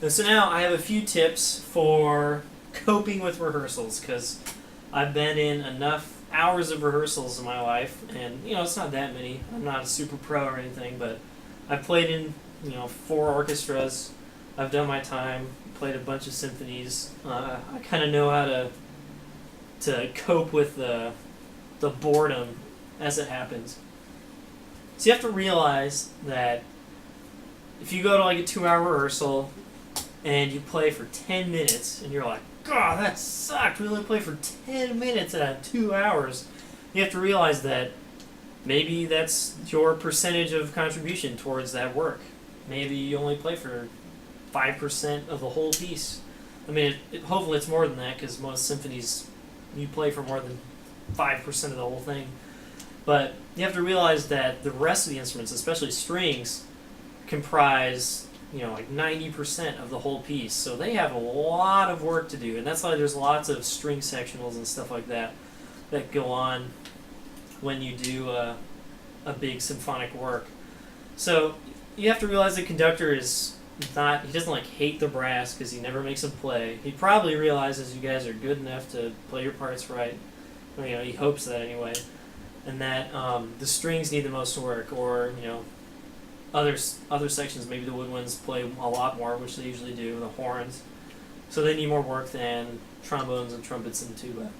And so now I have a few tips for coping with rehearsals, because I've been in enough hours of rehearsals in my life, and it's not that many. I'm not a super pro or anything, but I've played in 4 orchestras. I've done my time, played a bunch of symphonies. I kind of know how to cope with the boredom as it happens. So you have to realize that if you go to like a 2-hour rehearsal and you play for 10 minutes and you're like, God, that sucked, we only played for 10 minutes out of 2 hours, you have to realize that maybe that's your percentage of contribution towards that work. Maybe you only play for 5% of the whole piece. I mean, hopefully it's more than that, because most symphonies you play for more than 5% of the whole thing. But you have to realize that the rest of the instruments, especially strings, comprise like 90% of the whole piece. So they have a lot of work to do, and that's why there's lots of string sectionals and stuff like that go on when you do a big symphonic work. So you have to realize the conductor is not, he doesn't like hate the brass because he never makes them play. He probably realizes you guys are good enough to play your parts right. He hopes that anyway. And that the strings need the most work, or other sections, maybe the woodwinds play a lot more, which they usually do, the horns. So they need more work than trombones and trumpets and tuba.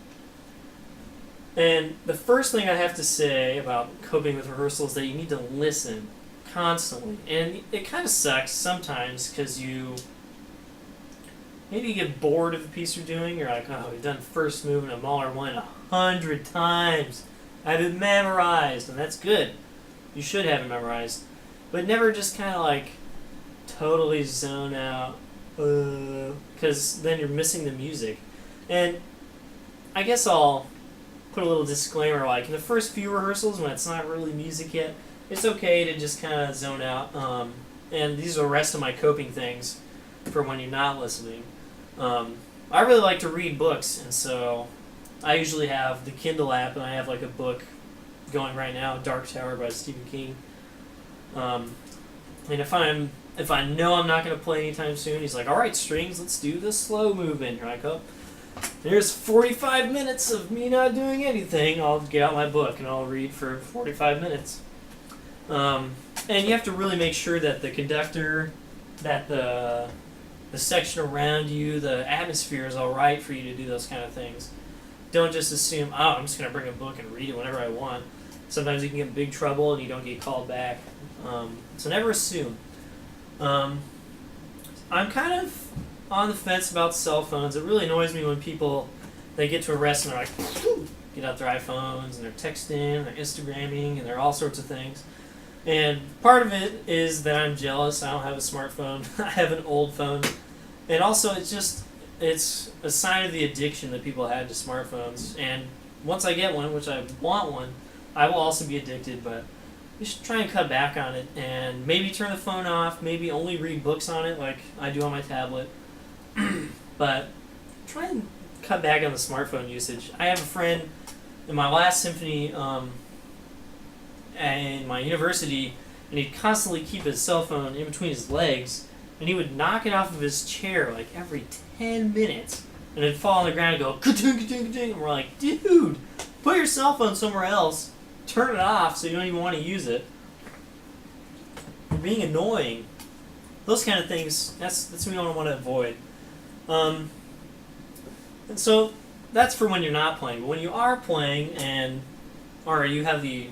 And the first thing I have to say about coping with rehearsals is that you need to listen constantly. And it kind of sucks sometimes, because maybe you get bored of the piece you're doing. You're like, oh, we've done first movement of Mahler 1 100 times. I have it memorized, and that's good. You should have it memorized. But never just kind of like totally zone out, because then you're missing the music. And I guess I'll put a little disclaimer, like in the first few rehearsals when it's not really music yet, it's okay to just kind of zone out. And these are the rest of my coping things for when you're not listening. I really like to read books, and so I usually have the Kindle app, and I have like a book going right now, Dark Tower by Stephen King. And if I know I'm not going to play anytime soon, he's like, all right, strings, let's do the slow movement. You're like, oh, there's 45 minutes of me not doing anything. I'll get out my book and I'll read for 45 minutes. And you have to really make sure that the conductor, that the section around you, the atmosphere is all right for you to do those kind of things. Don't just assume, oh, I'm just going to bring a book and read it whenever I want. Sometimes you can get in big trouble and you don't get called back. So never assume. I'm kind of on the fence about cell phones. It really annoys me when people, they get to a rest and they're like, get out their iPhones and they're texting, they're Instagramming, and they're all sorts of things. And part of it is that I'm jealous. I don't have a smartphone. I have an old phone. And also it's a sign of the addiction that people had to smartphones. And once I get one, which I want one, I will also be addicted, but you should try and cut back on it and maybe turn the phone off, maybe only read books on it like I do on my tablet. But try and cut back on the smartphone usage. I have a friend in my last symphony in my university, and he'd constantly keep his cell phone in between his legs, and he would knock it off of his chair like every 10 minutes, and it'd fall on the ground and go ka-ting, ka-ting, ka-ting, and we're like, dude, put your cell phone somewhere else, turn it off so you don't even want to use it. You're being annoying. Those kind of things, that's what we don't want to avoid. And so that's for when you're not playing. But when you are playing or you have the,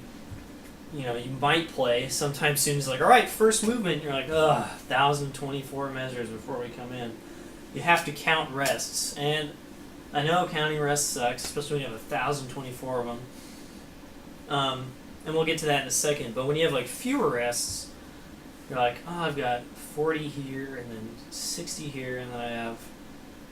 you might play sometime soon. It's like, all right, first movement. You're like, 1,024 measures before we come in. You have to count rests. And I know counting rests sucks, especially when you have 1,024 of them. And we'll get to that in a second. But when you have like fewer rests, you're like, I've got 40 here, and then 60 here, and then I have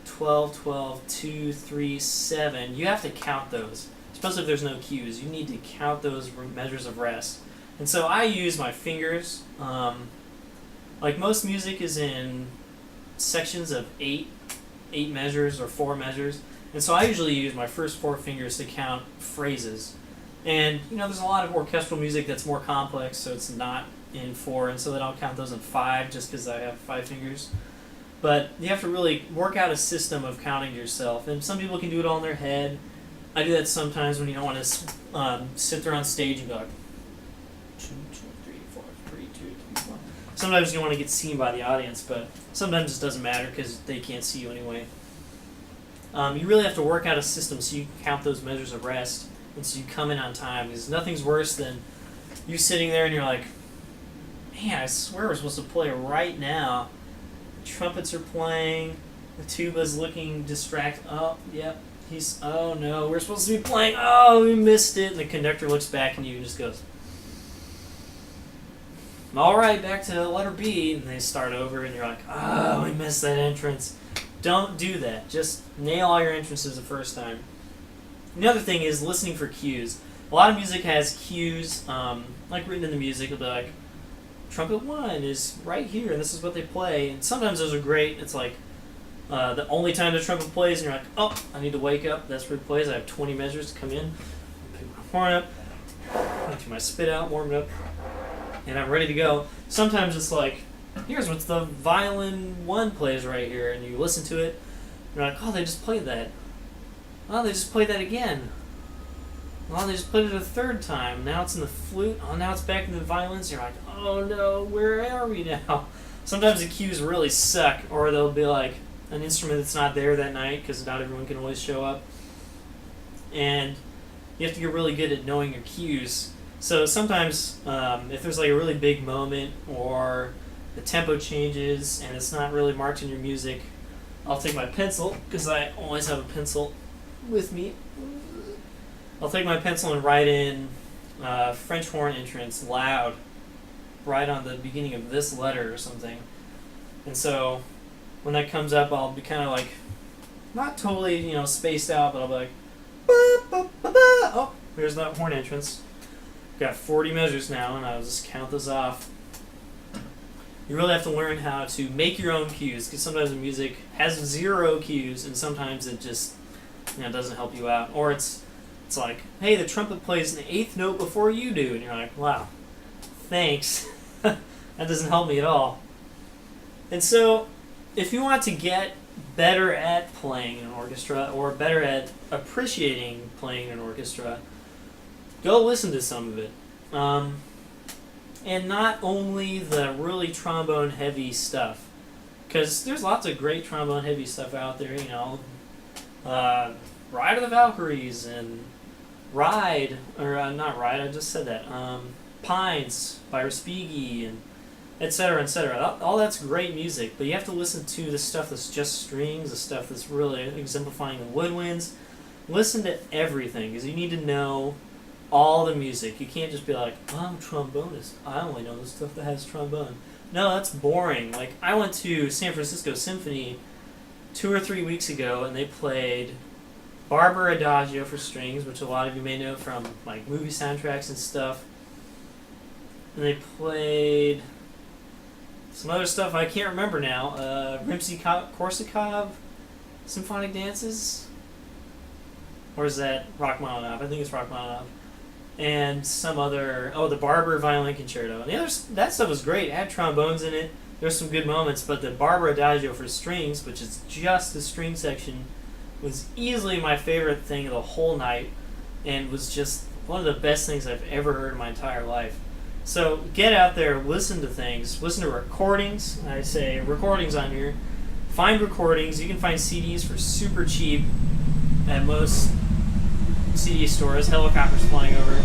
12, 12, 2, 3, 7. You have to count those, especially if there's no cues. You need to count those measures of rest. And so I use my fingers. Like most music is in sections of 8 measures or 4 measures. And so I usually use my first 4 fingers to count phrases. And, there's a lot of orchestral music that's more complex, so it's not in 4, and so then I'll count those in 5 just because I have 5 fingers. But you have to really work out a system of counting to yourself. And some people can do it all in their head. I do that sometimes when you don't want to sit there on stage and go like, 2, 2, 3, 4, 3, 2, 3, 4. Sometimes you want to get seen by the audience, but sometimes it doesn't matter because they can't see you anyway. You really have to work out a system so you can count those measures of rest and so you come in on time. Because nothing's worse than you sitting there and you're like, man, I swear we're supposed to play right now. The trumpets are playing. The tuba's looking distracted. Oh, yep. Oh no, we're supposed to be playing. Oh, we missed it. And the conductor looks back at you and just goes, all right, back to letter B. And they start over and you're like, oh, we missed that entrance. Don't do that. Just nail all your entrances the first time. The other thing is listening for cues. A lot of music has cues, like written in the music. It'll be like, trumpet 1 is right here, and this is what they play. And sometimes those are great. It's like the only time the trumpet plays, and you're like, oh, I need to wake up. That's where it plays. I have 20 measures to come in. Pick my horn up, empty my spit out, warm it up, and I'm ready to go. Sometimes it's like, here's what the violin 1 plays right here, and you listen to it, and you're like, oh, they just played that. Oh, they just played that again. Oh, they just played it a third time. Now it's in the flute. Oh, now it's back in the violins. You're like, oh no, where are we now? Sometimes the cues really suck, or they'll be like an instrument that's not there that night because not everyone can always show up. And you have to get really good at knowing your cues. So sometimes if there's like a really big moment or the tempo changes and it's not really marked in your music, I'll take my pencil, because I always have a pencil with me. I'll take my pencil and write in French horn entrance loud, right on the beginning of this letter or something. And so when that comes up, I'll be kind of like, not totally, spaced out, but I'll be like, ba, ba, ba, ba. Oh, here's that horn entrance. Got 40 measures now, and I'll just count those off. You really have to learn how to make your own cues, because sometimes the music has 0 cues, and sometimes it just doesn't help you out. Or it's like, hey, the trumpet plays an 8th note before you do, and you're like, wow, thanks. That doesn't help me at all. And so, if you want to get better at playing in an orchestra, or better at appreciating playing in an orchestra, go listen to some of it. And not only the really trombone-heavy stuff, because there's lots of great trombone-heavy stuff out there, Ride of the Valkyries and Ride, or not Ride, I just said that, Pines by Respighi, and etc., etc. All that's great music, but you have to listen to the stuff that's just strings, the stuff that's really exemplifying the woodwinds. Listen to everything, because you need to know all the music. You can't just be like, oh, I'm a trombonist. I only know the stuff that has trombone. No, that's boring. Like, I went to San Francisco Symphony 2 or 3 weeks ago, and they played Barber Adagio for strings, which a lot of you may know from like movie soundtracks and stuff. And they played some other stuff I can't remember now. Rimsky-Korsakov Symphonic Dances? Or is that Rachmaninoff? I think it's Rachmaninoff. And some other, the Barber Violin Concerto. And that stuff was great. It had trombones in it. There's some good moments, but the Barber Adagio for strings, which is just the string section, was easily my favorite thing of the whole night, and was just one of the best things I've ever heard in my entire life. So get out there, listen to things, listen to recordings. I say recordings on here. Find recordings. You can find CDs for super cheap at most CD stores. Helicopters flying over.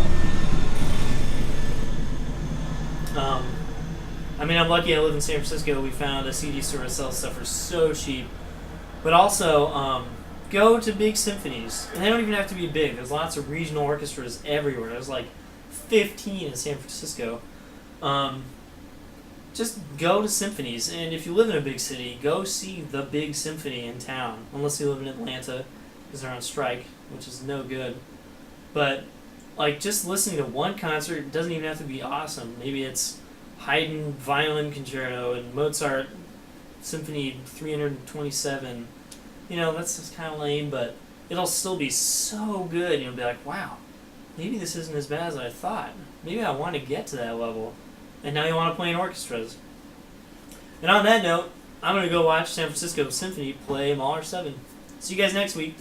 I'm lucky I live in San Francisco. We found a CD store that sells stuff for so cheap. But also, go to big symphonies. And they don't even have to be big. There's lots of regional orchestras everywhere. There's like 15 in San Francisco. Just go to symphonies. And if you live in a big city, go see the big symphony in town. Unless you live in Atlanta, because they're on strike, which is no good. But just listening to one concert doesn't even have to be awesome. Maybe it's Haydn Violin Concerto and Mozart Symphony 327. That's just kind of lame, but it'll still be so good. You'll be like, wow, maybe this isn't as bad as I thought. Maybe I want to get to that level. And now you want to play in orchestras. And on that note, I'm gonna go watch San Francisco Symphony play Mahler 7. See you guys next week.